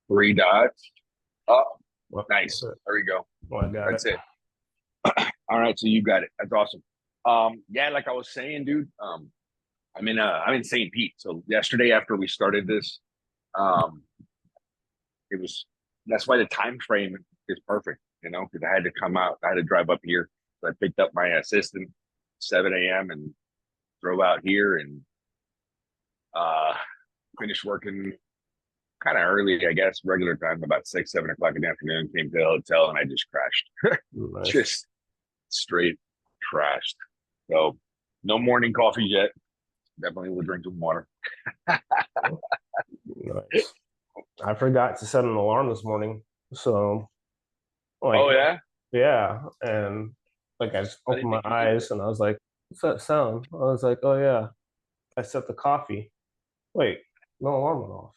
Three dots. Oh, Well, nice. There we go. well, I got it. That's it. All right, so you got it. That's awesome. Yeah, like I was saying, dude. I'm in St. Pete. So yesterday, after we started this, um, it was that's why the time frame is perfect. Because I had to come out. I had to drive up here. So I picked up my assistant 7 a.m. and drove out here and uh finished working kind of early, I guess, regular time, about 6, 7 o'clock in the afternoon. Came to the hotel and I just crashed. Nice. Just straight trashed. So no morning coffee yet. Definitely will drink some water. Nice. I forgot to set an alarm this morning. So, like, Oh yeah, yeah. And like, I just I opened didn't my think you did that. eyes and I was like, what's that sound? I was like, oh, yeah. I set the coffee. Wait, no alarm went off.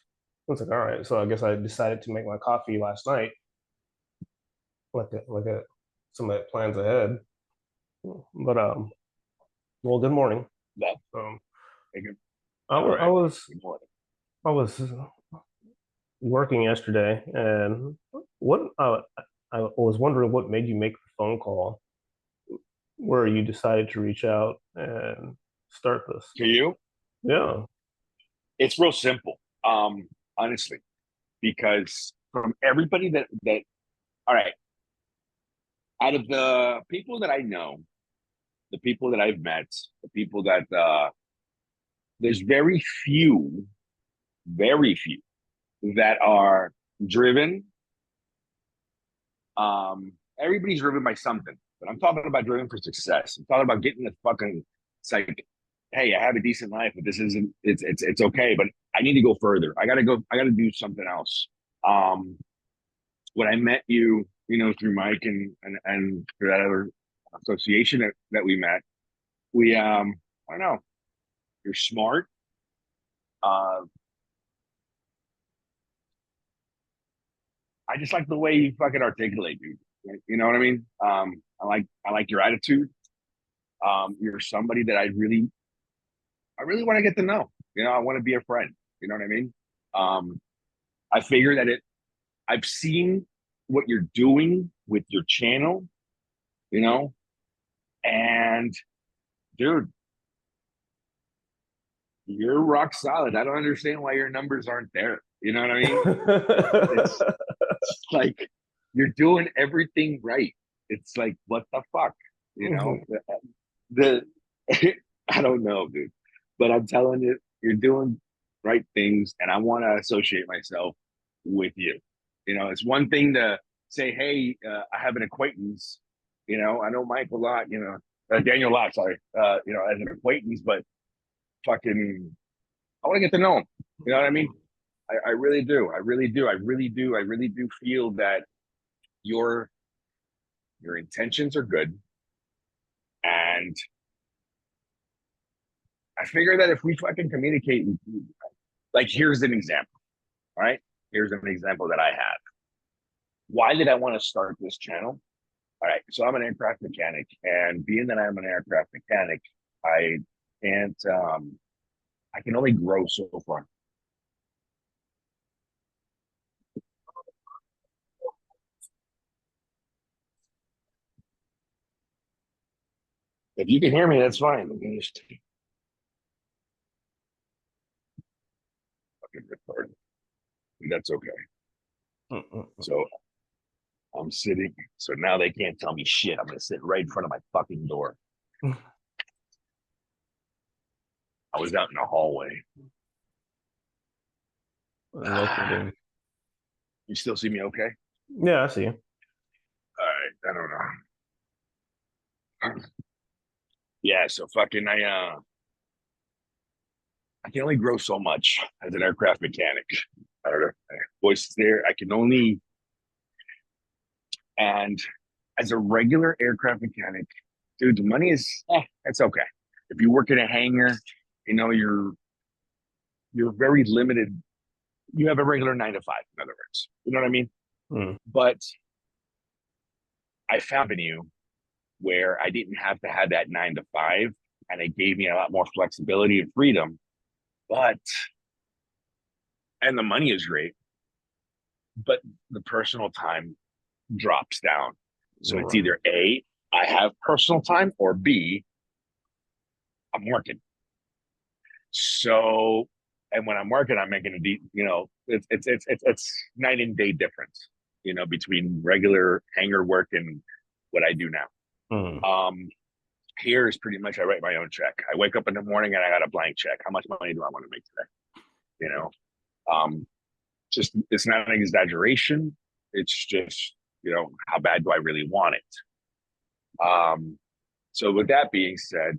I was like, all right. So I guess I decided to make my coffee last night, like some plans ahead. But, well, good morning. No, Um, good. I, All wa- I right. was, Good morning. I was working yesterday, and what I was wondering what made you make the phone call where you decided to reach out and start this. To you, Yeah. it's real simple. Honestly, because from everybody that all right, out of the people that I know, the people that I've met, the people that there's very few that are driven. Everybody's driven by something, but I'm talking about driven for success. I'm talking about getting the fucking. It's like, hey, I have a decent life, but this isn't. It's okay, but I need to go further. I gotta go. I gotta do something else. Um, when I met you, through Mike and through that other association that we met, we I don't know. You're smart. Uh, I just like the way you fucking articulate, dude. You know what I mean? I like your attitude. You're somebody that I really want to get to know. I want to be a friend. You know what I mean? Um, I figure that I've seen what you're doing with your channel, you know, and dude, you're rock solid. I don't understand why your numbers aren't there. You know what I mean? It's like you're doing everything right. It's like, what the fuck? You know, the I don't know, dude. But I'm telling you, you're doing right things, and I want to associate myself with you. It's one thing to say, "Hey, I have an acquaintance." I know Mike a lot. Daniel a lot. Sorry. As an acquaintance, but fucking, I want to get to know him. You know what I mean? I really do. I really do. I really do. I really do feel that your your intentions are good, and I figure that if we fucking communicate, like here's an example. All right. Here's an example that I have. Why did I want to start this channel? All right. So I'm an aircraft mechanic, and being that I'm an aircraft mechanic, I can't, I can only grow so far. If you can hear me, that's fine. Let me just fucking record. That's okay. So I'm sitting. So now they can't tell me shit. I'm going to sit right in front of my fucking door. I was out in the hallway. Located. You still see me okay? Yeah, I see you. All right. I don't know. Yeah. So fucking, I can only grow so much as an aircraft mechanic. I don't know. Voice is there. I can only, and as a regular aircraft mechanic, dude, the money is, it's okay. If you work in a hangar, you're very limited. You have a regular 9 to 5, in other words. You know what I mean? Hmm. But I found in you where I didn't have to have that 9 to 5, and it gave me a lot more flexibility and freedom. But and the money is great. but the personal time drops down. So it's Right. either A, I have personal time, or B, I'm working. So, and when I'm working, I'm making a deep, it's night and day difference, between regular hanger work and what I do now. Mm. Here is pretty much I write my own check. I wake up in the morning and I got a blank check. How much money do I want to make today? You know, um, just it's not an exaggeration. It's just how bad do I really want it? So with that being said,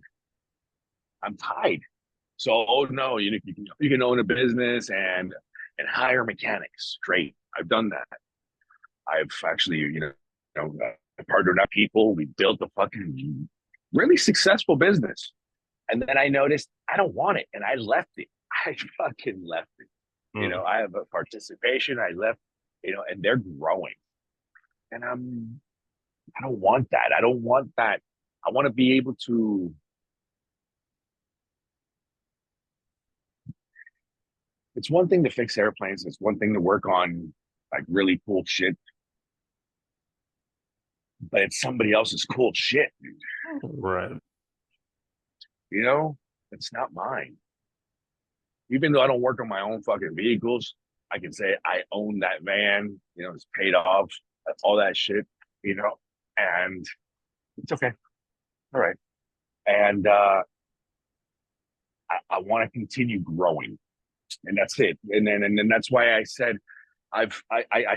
I'm tied. So oh no, you can own a business and hire mechanics. Great, I've done that. I've actually partnered up people. We built a fucking really successful business. And then I noticed I don't want it, and I left it. I fucking left it. Mm. I have a participation. I left, and they're growing, and I don't want that. I don't want that. I want to be able to. It's one thing to fix airplanes. It's one thing to work on like really cool shit, but it's somebody else's cool shit, dude. Right. You know, it's not mine. Even though I don't work on my own fucking vehicles, I can say I own that van. It's paid off, all that shit. And it's okay. All right. And I want to continue growing, and that's it. And then that's why I said I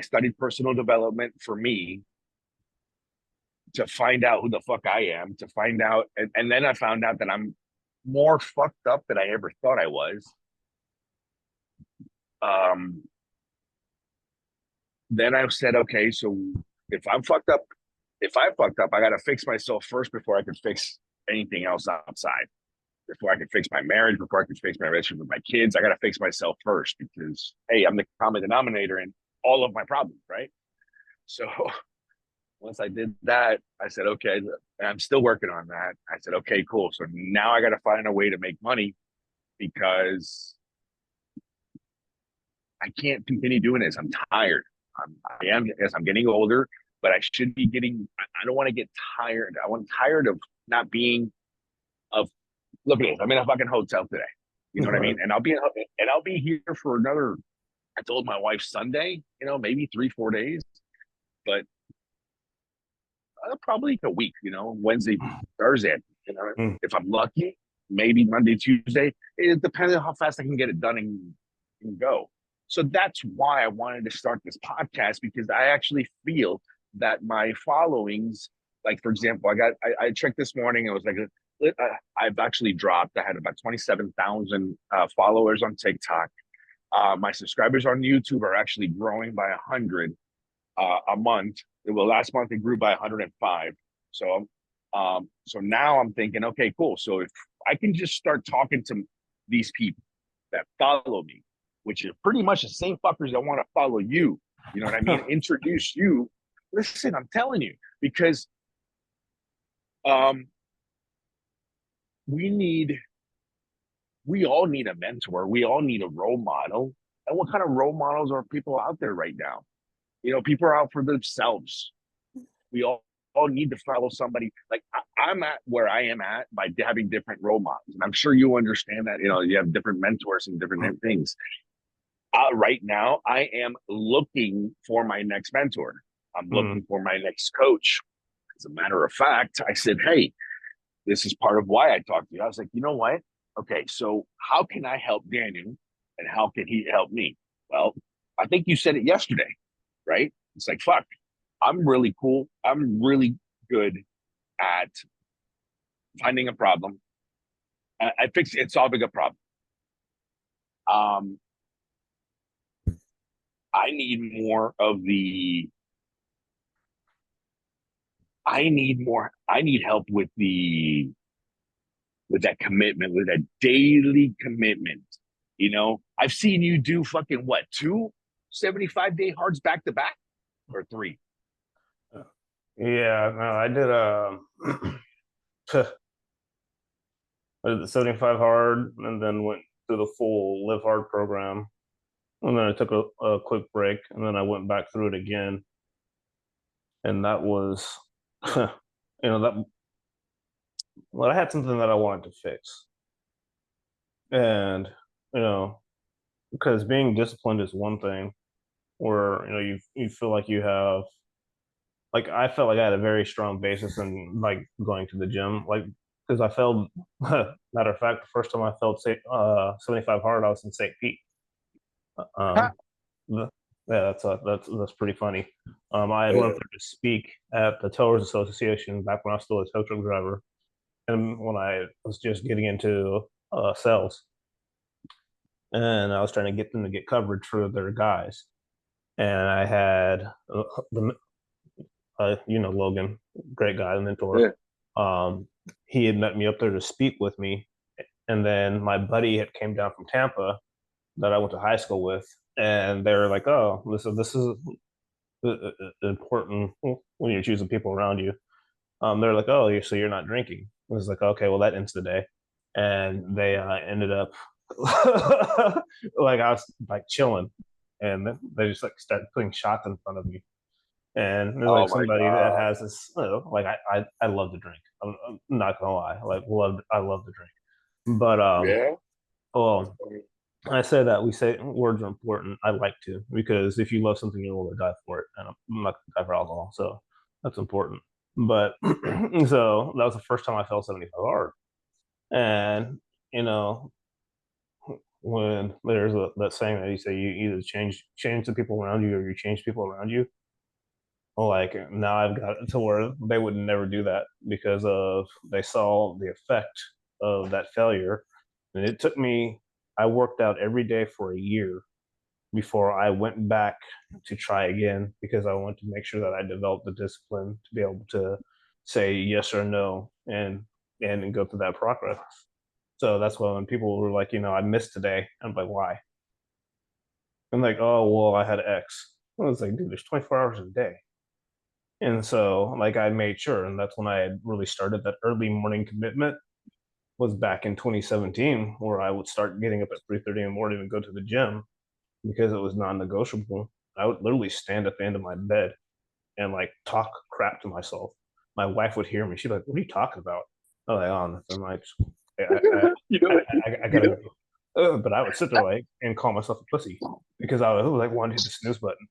studied personal development for me to find out who the fuck I am, to find out, and then I found out that I'm more fucked up than I ever thought I was. Um, then I said, okay, so if I'm fucked up, if I fucked up, I got to fix myself first before I could fix anything else outside. Before I could fix my marriage, before I could fix my relationship with my kids, I got to fix myself first because, hey, I'm the common denominator in all of my problems, right? So once I did that, I said, okay, and I'm still working on that. I said, okay, cool. So now I got to find a way to make money because I can't continue doing this. I'm tired. Yes, I'm getting older, but I should be getting, I don't want to get tired. I'm tired of not being, of, look at this. I'm in a fucking hotel today. You know what I Right. mean? And I'll be here for another, I told my wife Sunday, maybe 3-4 days, but probably a week, Wednesday, Thursday, Mm. if I'm lucky, maybe Monday, Tuesday. It depends on how fast I can get it done and go. So that's why I wanted to start this podcast, because I actually feel that my followings, like for example, I checked this morning. It was like I've actually dropped. I had about 27,000 followers on TikTok. My subscribers on YouTube are actually growing by 100 a month. Well, last month it grew by 105. So now I'm thinking, okay, cool. So if I can just start talking to these people that follow me, which are pretty much the same fuckers that want to follow you, you know what I mean? Introduce you. Listen, I'm telling you, because um, we need, we all need a mentor. We all need a role model. And what kind of role models are people out there right now? People are out for themselves. We all need to follow somebody. Like I'm at where I am at by having different role models, and I'm sure you understand that. You have different mentors and different things. Right now, I am looking for my next mentor. I'm Mm. looking for my next coach. As a matter of fact, I said, "Hey, this is part of why I talked to you." I was like, you know what? Okay, so how can I help Daniel, and how can he help me? Well, I think you said it yesterday, right? It's like, fuck, I'm really cool. I'm really good at finding a problem. I fix it, solving a problem. Um, I need more of the. I need more. I need help with that commitment, with that daily commitment. I've seen you do fucking what, 2 75-day hards back to back, or 3? Yeah, no, I did I did the 75 hard and then went through the full live hard program. and then I took a quick break, and then I went back through it again, and that was, you know, that well, I had something that I wanted to fix, and you know, because being disciplined is one thing, where you feel like you have like I felt like I had a very strong basis in like going to the gym, like because I felt matter of fact, the first time I felt 75 hard, I was in St. Pete. Um, the, yeah, that's pretty funny. I had went there to speak at the Towers Association back when I was still a tow truck driver, and when I was just getting into sales, and I was trying to get them to get coverage for their guys, and I had the Logan, great guy, the mentor. Yeah. He had met me up there to speak with me, and then my buddy had came down from Tampa that I went to high school with, and they were like, "Oh, this is important when you're choosing people around you." They're like, "Oh, so you're not drinking?" I was like, "Okay, well that ends the day," and they ended up like I was like chilling, and they just like started putting shots in front of me. And there's Oh like my somebody that god. has this, like I love to drink. I'm not gonna lie, like I love to drink. But Yeah. well, I say that we say words are important. I like to because if you love something, you're willing to die for it, and I'm not gonna die for alcohol, so that's important. But so that was the first time I felt 75 hard, and you know when there's that saying that you say you either change the people around you or you change people around you. Like now I've got it to where they would never do that because of they saw the effect of that failure. And it took me, I worked out every day for a year before I went back to try again because I wanted to make sure that I developed the discipline to be able to say yes or no and go through that progress. So that's why when people were like, I missed today, I'm like, why? I'm like, oh well, I had X. I was like, dude, there's 24 hours a day. And so, like, I made sure, and that's when I had really started that early morning commitment. Was back in 2017, where I would start getting up at 3:30 in the morning and go to the gym because it was non-negotiable. I would literally stand at the end of my bed and like talk crap to myself. My wife would hear me. She'd be like, "What are you talking about?" I'm like, "Oh, nothing. Like, You know what? I You gotta know. go." But I would sit there like and call myself a pussy because I would like want to hit the snooze button.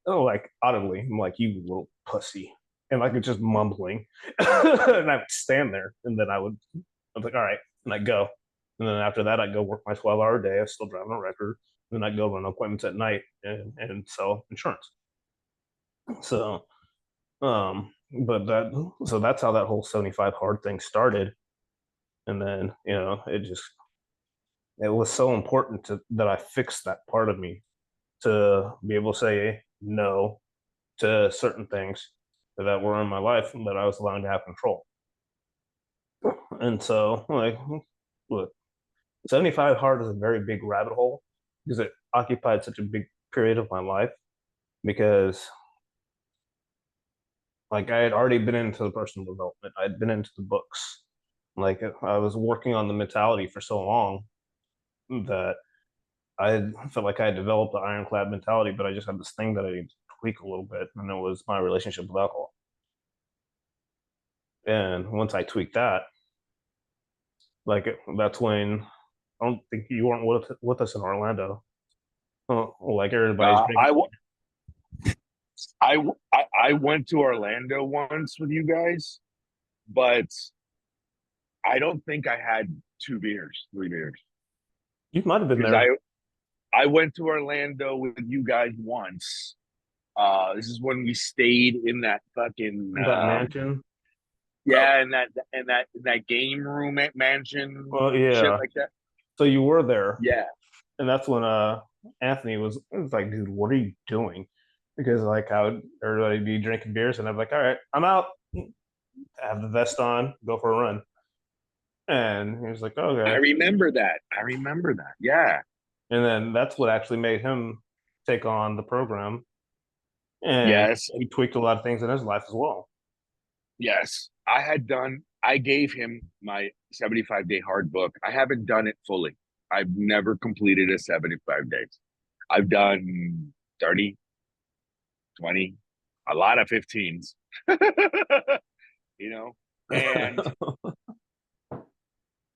Oh, like audibly, I'm like, "You little pussy," and like it's just mumbling, and I would stand there, and then I was like, "All right," and I go, and then after that, I go work my 12-hour day. I still driving a record, and then I go run appointments at night and sell insurance. So, but that's how that whole 75 hard thing started, and then it was so important that I fixed that part of me to be able to say no to certain things that were in my life that I was allowing to have control. And so, like, look, 75 hard is a very big rabbit hole because it occupied such a big period of my life because, like, I had already been into the personal development, I'd been into the books. Like, I was working on the mentality for so long that I felt like I had developed the ironclad mentality, but I just had this thing that I needed to tweak a little bit, and it was my relationship with alcohol. And once I tweaked that, like that's when I don't think you weren't with us in Orlando. Like everybody's Uh, drinking. I, w- I went to Orlando once with you guys, but I don't think I had 2 beers, 3 beers, You might have been because there. I went to Orlando with you guys once. This is when we stayed in that fucking That mansion. yeah, in that game room at mansion, Well, shit yeah. like that. So you were there, Yeah. and that's when Anthony was like, "Dude, what are you doing?" Because like I would everybody be drinking beers, and I'm like, "All right, I'm out." Have the vest on, go for a run. And he was like, I "Okay." remember that. I remember that. Yeah. And then that's what actually made him take on the program, and Yes. he tweaked a lot of things in his life as well. Yes. I gave him my 75-day hard book. I haven't done it fully. I've never completed a 75 days. I've done 30, 20, a lot of 15s, you know, and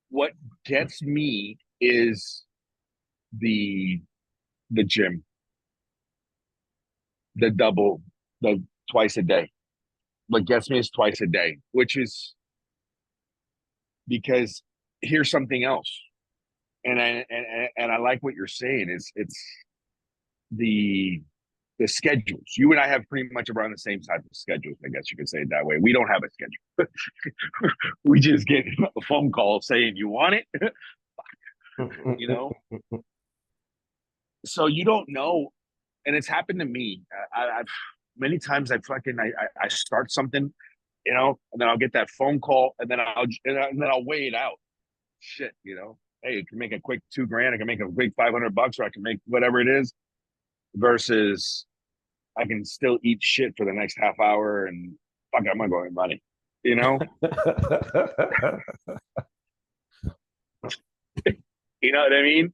what gets me is the the gym, the double, the twice a day. What gets me is twice a day, which is because here's something else. And I like what you're saying is it's the the schedules. You and I have pretty much around the same type of schedules, I guess you could say it that way. We don't have a schedule. We just get a phone call saying you want it, you know. So you don't know, and it's happened to me. I've many times I start something, you know, and then I'll get that phone call, and then I'll weigh it out. Shit, you know. Hey, it can make a quick $2,000. I can make a quick $500, or I can make whatever it is. Versus, I can still eat shit for the next half hour, and fuck, I'm gonna go and money. You know, you know what I mean?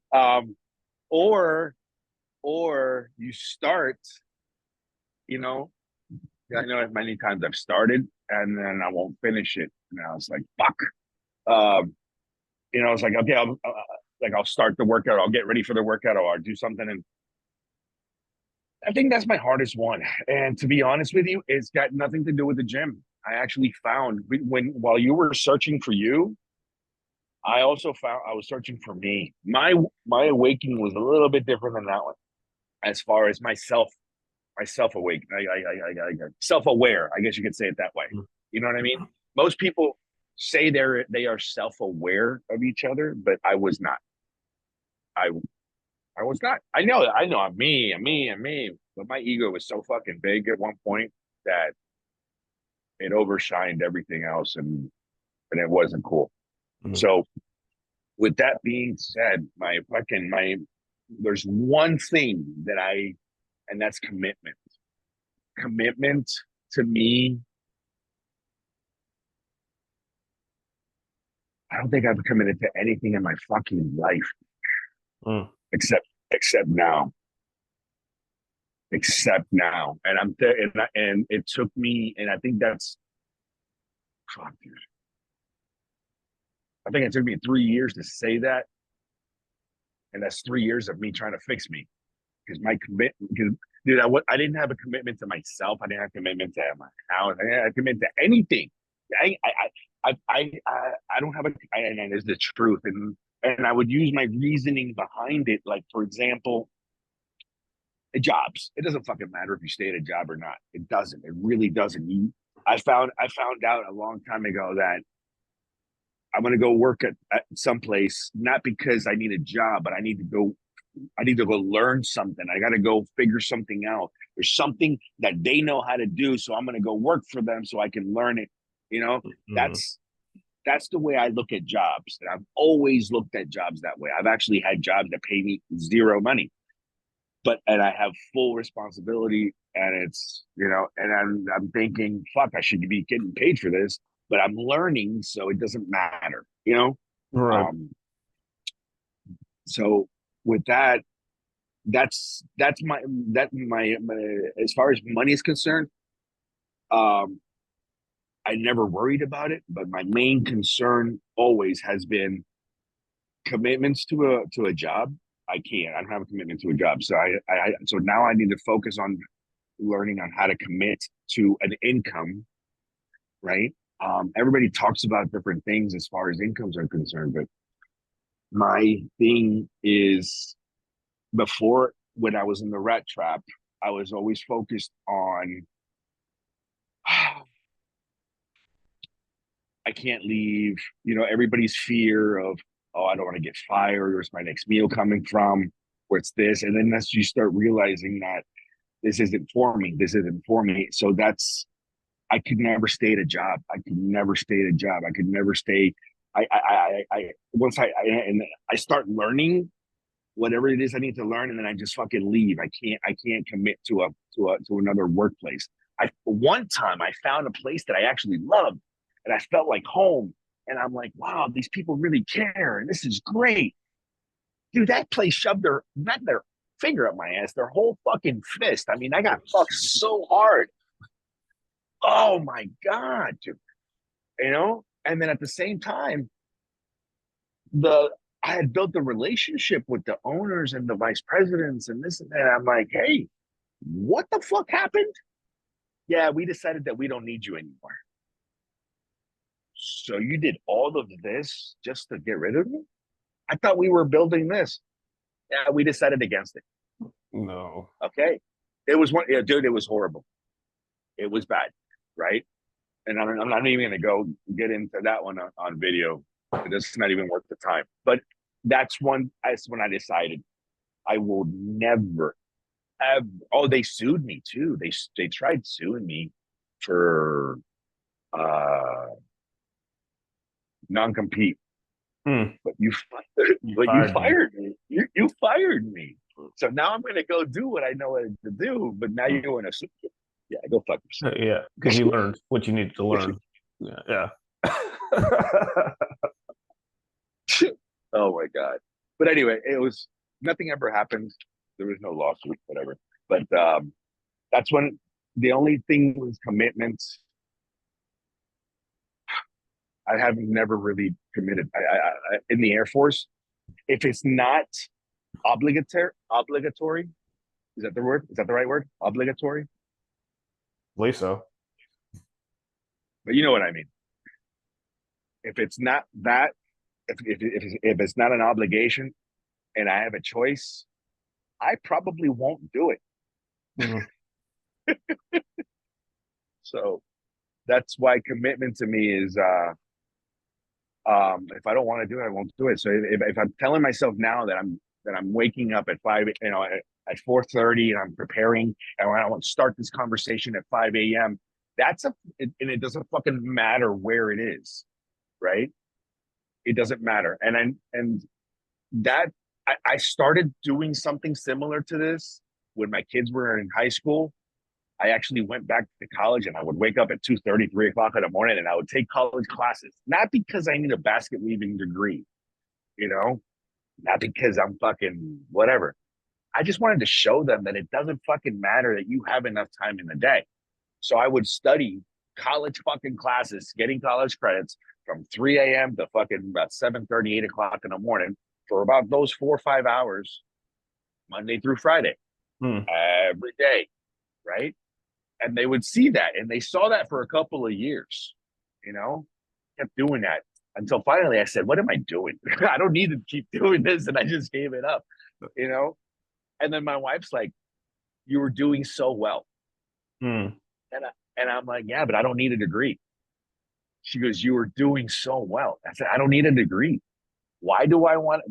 Or you start, you know, I know many times I've started and then I won't finish it. And I was like, fuck. You know, it's like, okay, I'll start the workout. I'll get ready for the workout, or I'll do something. And I think that's my hardest one. And to be honest with you, it's got nothing to do with the gym. I actually found while you were searching for you, I also found I was searching for me. My awakening was a little bit different than that one, as far as myself awake, self aware. I guess you could say it that way. You know what I mean? Most people say they are self aware of each other, but I was not. I I was not. I know. I'm me. But my ego was so fucking big at one point that it overshined everything else, and it wasn't cool. Mm-hmm. So, with that being said, there's one thing and that's commitment. Commitment to me, I don't think I've committed to anything in my fucking life except now. Except now, and I'm there, and it took me, and I think that's, fuck, dude. I think it took me 3 years to say that, and that's 3 years of me trying to fix me, because my commitment, because dude, I didn't have a commitment to myself. I didn't have a commitment to my house. I didn't have a commitment to anything. I don't have and it's the truth, and I would use my reasoning behind it, like, for example, jobs. It doesn't fucking matter if you stay at a job or not. It doesn't. It really doesn't. I found out a long time ago that I'm going to go work at some place, not because I need a job, but I need to go learn something. I got to go figure something out. There's something that they know how to do, so I'm going to go work for them so I can learn it. You know, that's the way I look at jobs. And I've always looked at jobs that way. I've actually had jobs that pay me zero money, and I have full responsibility, and it's, you know, and I'm thinking, fuck, I should be getting paid for this, but I'm learning, so it doesn't matter, you know? Right. So with that's my as far as money is concerned, I never worried about it, but my main concern always has been commitments to a job. I don't have a commitment to a job. So so now I need to focus on learning on how to commit to an income, right? Everybody talks about different things as far as incomes are concerned, but my thing is, before, when I was in the rat trap, I was always focused on, I can't leave, you know, everybody's fear of, oh, I don't want to get fired. Where's my next meal coming from? Where's this? And then that's, you start realizing that this isn't for me. This isn't for me. So I could never stay at a job. I could never stay at a job. I could never stay. Once I start learning whatever it is I need to learn, and then I just fucking leave. I can't commit to another workplace. One time I found a place that I actually loved, and I felt like home. And I'm like, wow, these people really care, and this is great. Dude, that place shoved their finger up my ass, their whole fucking fist. I mean, I got fucked so hard. Oh my God, dude. You know? And then at the same time, the I had built a relationship with the owners and the vice presidents and this and that. I'm like, hey, what the fuck happened? Yeah, we decided that we don't need you anymore. So you did all of this just to get rid of me? I thought we were building this. Yeah, we decided against it. No. Okay. It was one, yeah, dude, it was horrible. It was bad, right? And I'm not even going to go get into that one on video. It's not even worth the time. But that's when I decided I will never, ever. Oh, they sued me too. They tried suing me for non-compete. But you fired me. You fired me. So now I'm going to go do what I know what to do. But now you're going to sue me. Yeah, go fuck yourself. Yeah, because you learned what you needed to learn. Yeah. Oh my God. But anyway, it was nothing ever happened. There was no lawsuit, whatever. But that's when the only thing was commitments. I have never really committed. In the Air Force, if it's not obligatory, is that the word? Is that the right word? Obligatory? Believe so. But you know what I mean. If it's not that, if it's not an obligation and I have a choice, I probably won't do it. Mm-hmm. So that's why commitment to me is if I don't want to do it, I won't do it. So if I'm telling myself now that I'm waking up at 5, at 4:30 and I'm preparing and I want to start this conversation at 5 a.m. And it doesn't fucking matter where it is, right? It doesn't matter. And that I started doing something similar to this when my kids were in high school. I actually went back to college and I would wake up at 2:30, 3 o'clock in the morning and I would take college classes. Not because I need a basket weaving degree, not because I'm fucking whatever. I just wanted to show them that it doesn't fucking matter that you have enough time in the day. So I would study college fucking classes, getting college credits from 3 a.m. to fucking about 7:30, 8 o'clock in the morning for about those 4 or 5 hours, Monday through Friday, every day, right? And they would see that, and they saw that for a couple of years, kept doing that until finally I said, what am I doing? I don't need to keep doing this. And I just gave it up, And then my wife's like, you were doing so well. And I'm like, yeah, but I don't need a degree. She goes, you were doing so well. I said, I don't need a degree. Why do I want,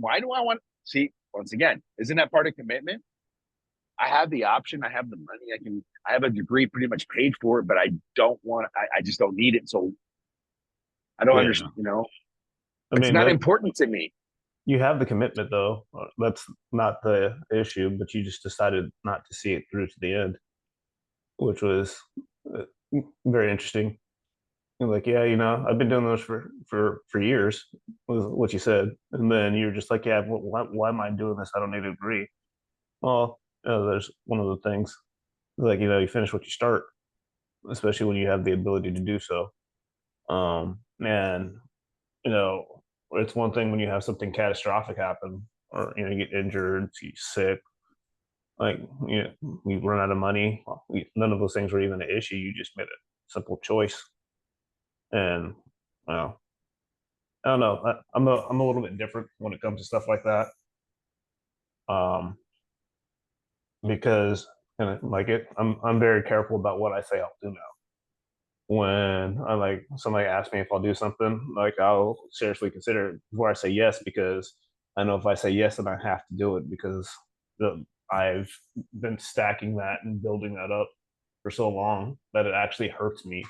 see, once again, isn't that part of commitment? I have the option. I have the money. I have a degree pretty much paid for it, but I just don't need it. So I don't understand, it's not important to me. You have the commitment though. That's not the issue, but you just decided not to see it through to the end, which was very interesting. Like, yeah, I've been doing this for years, was what you said. And then you're just like, yeah, why am I doing this? I don't need a degree. Well, there's one of the things, like, you finish what you start, especially when you have the ability to do so. And, it's one thing when you have something catastrophic happen or, you get injured, you sick, like, we run out of money. None of those things were even an issue. You just made a simple choice. And, well, I don't know. I'm a little bit different when it comes to stuff like that. Because I'm very careful about what I say I'll do now. When somebody asks me if I'll do something, I'll seriously consider it before I say yes, because I know if I say yes, then I have to do it, because I've been stacking that and building that up for so long that it actually hurts me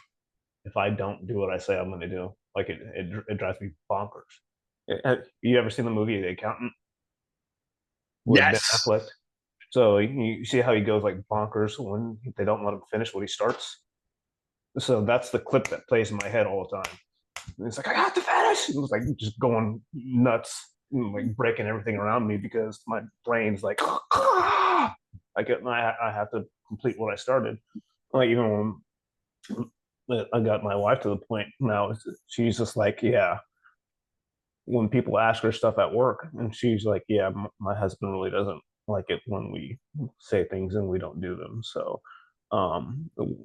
if I don't do what I say I'm going to do. Like it drives me bonkers. Have you ever seen the movie The Accountant? With Ben Yes. Affleck? So you see how he goes like bonkers when they don't let him finish what he starts. So that's the clip that plays in my head all the time. And it's like, I got to finish. It was like just going nuts, like breaking everything around me, because my brain's like, I have to complete what I started. Like even when I got my wife to the point now, she's just like, yeah. When people ask her stuff at work, and she's like, yeah, my husband really doesn't like it when we say things and we don't do them. So we're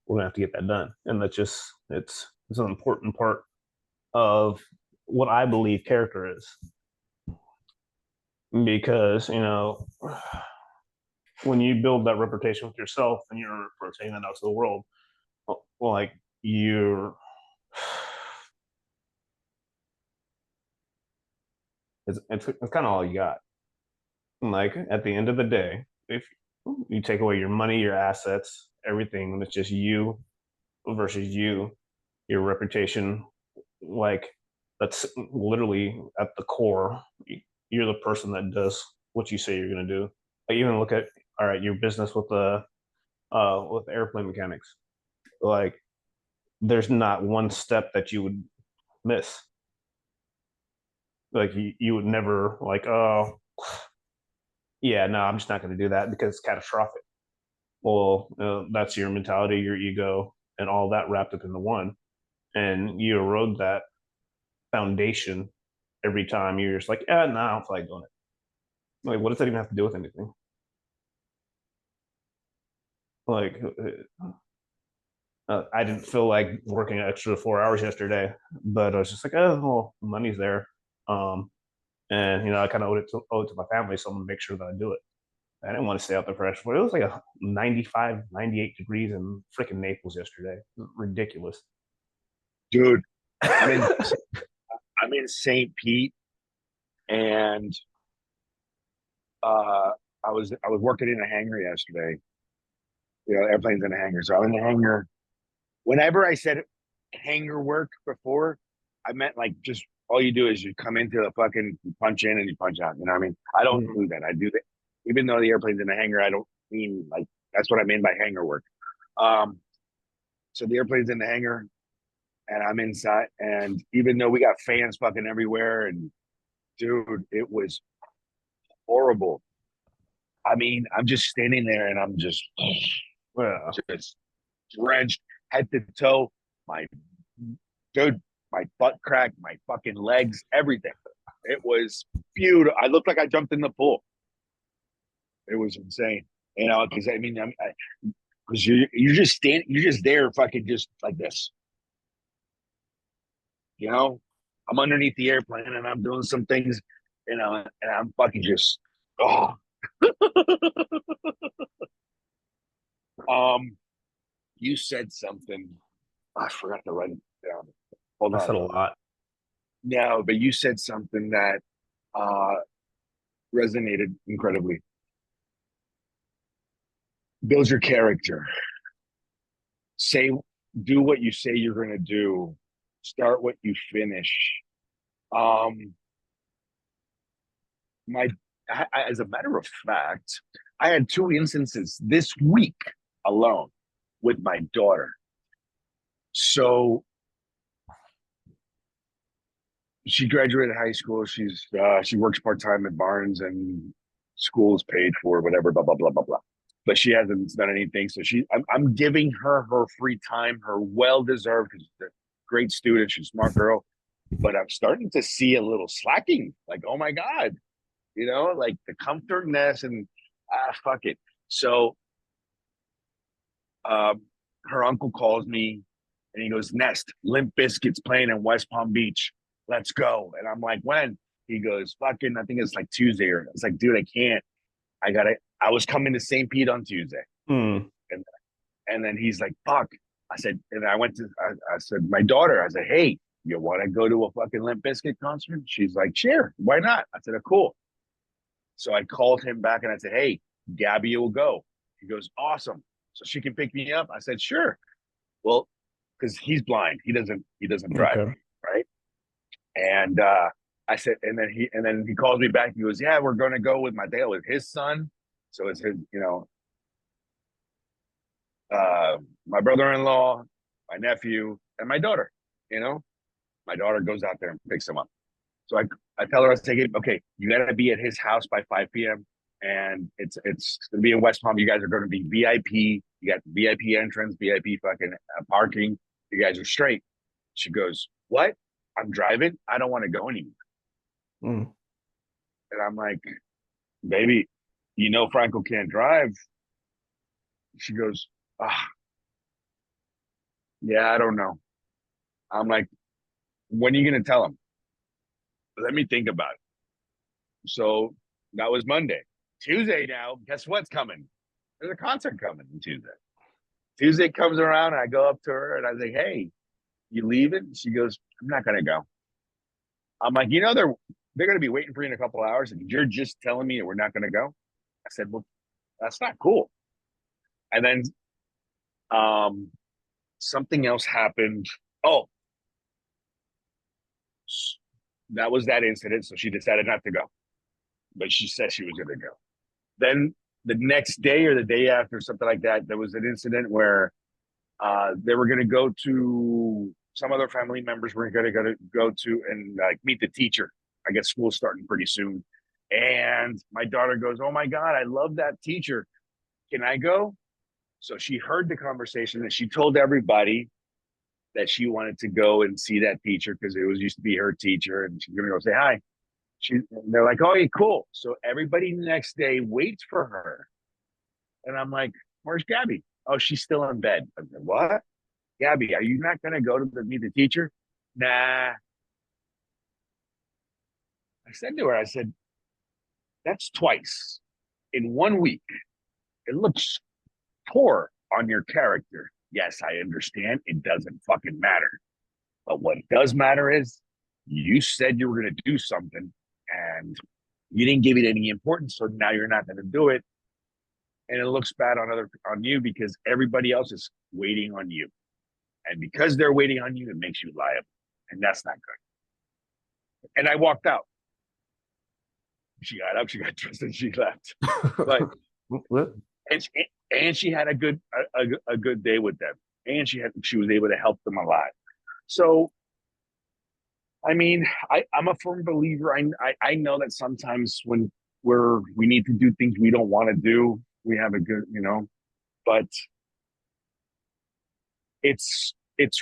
gonna have to get that done, and that's just it's an important part of what I believe character is, because when you build that reputation with yourself and you're portraying that out to the world, like you're it's kind of all you got. Like at the end of the day, if you take away your money, your assets, everything, and it's just you versus you, your reputation, like that's literally at the core. You're the person that does what you say you're going to do. Like even look at, all right, your business with airplane mechanics. Like there's not one step that you would miss. Like you would never like, oh yeah, no, I'm just not going to do that because it's catastrophic. Well, that's your mentality, your ego, and all that wrapped up into one. And you erode that foundation every time. You're just like, yeah, no, I don't feel like doing it. Like, what does that even have to do with anything? Like, I didn't feel like working an extra 4 hours yesterday, but I was just like, oh, well, money's there. Um, and, I kind of owe it to my family, so I'm going to make sure that I do it. I didn't want to stay out there for extra. It was like a 95, 98 degrees in freaking Naples yesterday. Ridiculous. Dude, I'm in I'm in St. Pete, and I was working in a hangar yesterday. Airplanes in a hangar. So I'm in the hangar. Whenever I said hangar work before, I meant like just all you do is you come into the fucking you punch in and you punch out. You know what I mean? I don't Mm. do that. I do that. Even though the airplane's in a hangar, I don't mean like that's what I mean by hangar work. Um, so the airplane's in the hangar and I'm inside. And even though we got fans fucking everywhere, and dude, it was horrible. I mean, I'm just standing there and I'm Yeah. just drenched head to toe. My dude, my butt crack, my fucking legs, everything. It was beautiful. I looked like I jumped in the pool. It was insane. Because I mean, because you're just there, fucking just like this. I'm underneath the airplane and I'm doing some things, and I'm fucking just oh. um, you said something. I forgot to write it down. Hold I on. said a lot. No, but you said something that uh resonated incredibly. Build your character. Say, do what you say you're going to do. Start what you finish. Um, my, as a matter of fact, I had two instances this week alone with my daughter. So she graduated high school. She works part time at Barnes, and school's paid for, whatever, blah blah blah blah blah. But she hasn't done anything, so I'm giving her free time, her well deserved, because she's a great student, she's a smart girl. But I'm starting to see a little slacking. Like, oh my god, like the comfortness and fuck it. So, um, her uncle calls me and he goes, Nest, Limp Biscuit's playing in West Palm Beach. Let's go. And I'm like, when? He goes, fucking, I think it's like Tuesday. Or it's like, dude, I can't. I was coming to St. Pete on Tuesday. Mm. And then he's like, fuck. I said, and I said, my daughter, I said, hey, you want to go to a fucking Limp Bizkit concert? She's like, sure, why not? I said, oh, cool. So I called him back and I said, hey, Gabby will go. He goes, awesome. So she can pick me up. I said, sure. Well, because he's blind, he doesn't drive, Okay. right? And I said, and then he calls me back. He goes, yeah, we're going to go with my dad, with his son. So it's his, my brother-in-law, my nephew, and my daughter. You know, my daughter goes out there and picks him up. So I tell her, I say, okay, you got to be at his house by 5 p.m. and it's gonna be in West Palm. You guys are gonna be VIP. You got VIP entrance, VIP fucking parking. You guys are straight. She goes, "What? I'm driving. I don't want to go anymore." Mm. And I'm like, "Baby, you know Franco can't drive." She goes, "Ah, yeah, I don't know." I'm like, "When are you gonna tell him?" Let me think about it. So that was Monday. Tuesday now, guess what's coming? There's a concert coming on Tuesday. Tuesday comes around, and I go up to her and I say, "Hey, you leaving?" She goes, "I'm not gonna go." I'm like, they're gonna be waiting for you in a couple of hours, and you're just telling me that we're not gonna go. I said, "Well, that's not cool." And then something else happened. Oh, that was that incident. So she decided not to go, but she said she was gonna go. Then the next day or the day after, something like that, there was an incident where they were going to go to some other family members were going to go to and like meet the teacher. I guess school's starting pretty soon. And my daughter goes, "Oh my God, I love that teacher. Can I go?" So she heard the conversation and she told everybody that she wanted to go and see that teacher because it was used to be her teacher and she's going to go say hi. They're like, "Oh, yeah, cool." So everybody the next day waits for her. And I'm like, "Where's Gabby?" "Oh, she's still in bed." I said, "What? Gabby, are you not going to go to meet the teacher?" "Nah." I said to her, I said, "That's twice in 1 week. It looks poor on your character." "Yes, I understand. It doesn't fucking matter. But what does matter is you said you were going to do something and you didn't give it any importance. So now you're not going to do it. And it looks bad on you because everybody else is waiting on you. And because they're waiting on you, it makes you liable. And that's not good." And I walked out. She got up, she got dressed, and she left. But and she had a good day with them, and she was able to help them a lot. So I mean, I'm a firm believer. I know that sometimes when we need to do things we don't want to do, we have a good, but it's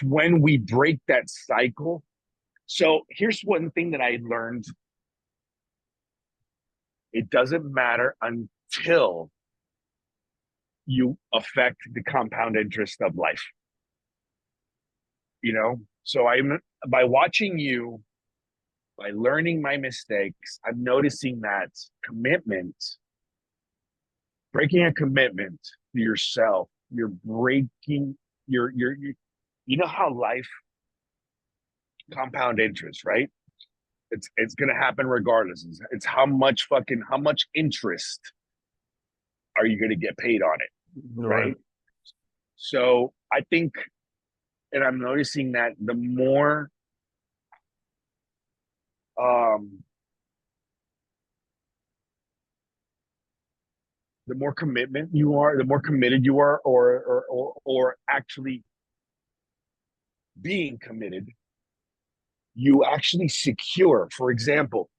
when we break that cycle. So here's one thing that I learned. It doesn't matter until you affect the compound interest of life. So I'm by watching you, by learning my mistakes, I'm noticing that commitment, breaking a commitment to yourself, you're breaking you know how life compound interest, right? It's gonna happen regardless. It's how much interest are you gonna get paid on it, Right. right? So I think, and I'm noticing that um the more commitment you are, the more committed you are, or actually being committed, you actually secure. For example,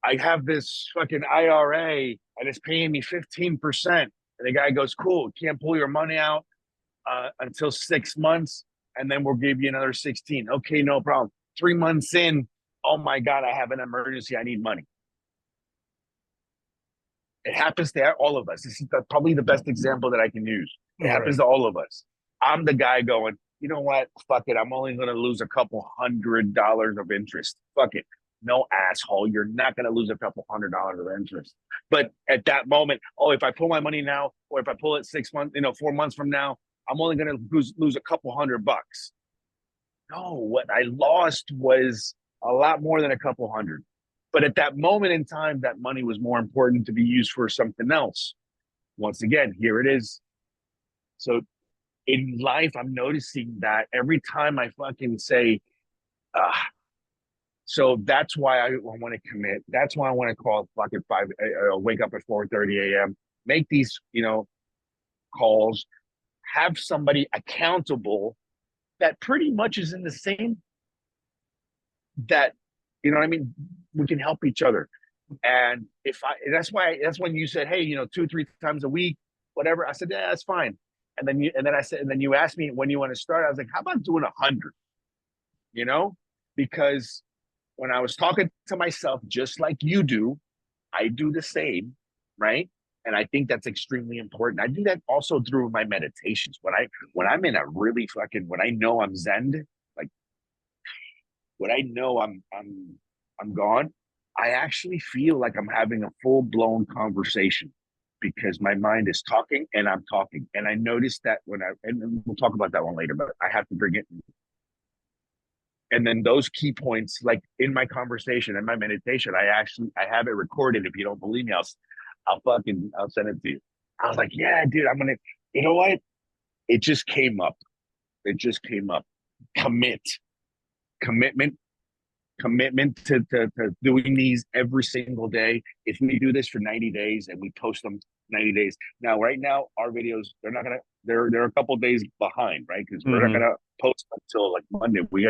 I have this fucking IRA and it's paying me 15%. And the guy goes, "Cool, can't pull your money out until 6 months, and then we'll give you another 16. Okay, no problem. 3 months in, oh my God, I have an emergency. I need money." It happens to all of us. This is probably the best example that I can use. It Right. happens to all of us. I'm the guy going, "You know what? Fuck it. I'm only going to lose a couple $100 of interest. Fuck it. No, asshole. You're not going to lose a couple $100 of interest." But at that moment, oh, if I pull my money now, or if I pull it 6 months, 4 months from now, I'm only going to lose a couple $100. No, what I lost was a lot more than a couple hundred. But at that moment in time, that money was more important to be used for something else. Once again, here it is. So in life, I'm noticing that every time I fucking say, so that's why I want to commit. That's why I want to call fucking wake up at 4:30 a.m., make these, calls, have somebody accountable that pretty much is in the same, that, you know what I mean? We can help each other. And that's when you said, hey, 2, 3 times a week, whatever. I said, yeah, that's fine. And then you asked me when you want to start. I was like, how about doing 100? You know, because when I was talking to myself, just like you do, I do the same, right? And I think that's extremely important. I do that also through my meditations. When I'm in a really fucking when I know I'm zen, like when I know I'm gone, I actually feel like I'm having a full blown conversation because my mind is talking and I'm talking. And I noticed that and we'll talk about that one later, but I have to bring it. And then those key points, like in my conversation and my meditation, I have it recorded. If you don't believe me, I'll send it to you. I was like, yeah, dude, you know what? It just came up. It just came up. Commit, commitment, commitment to doing these every single day. If we do this for 90 days and we post them 90 days. Now, right now, our videos, they're not gonna they're a couple days behind, right? Because we're not Mm-hmm. gonna post until like Monday. We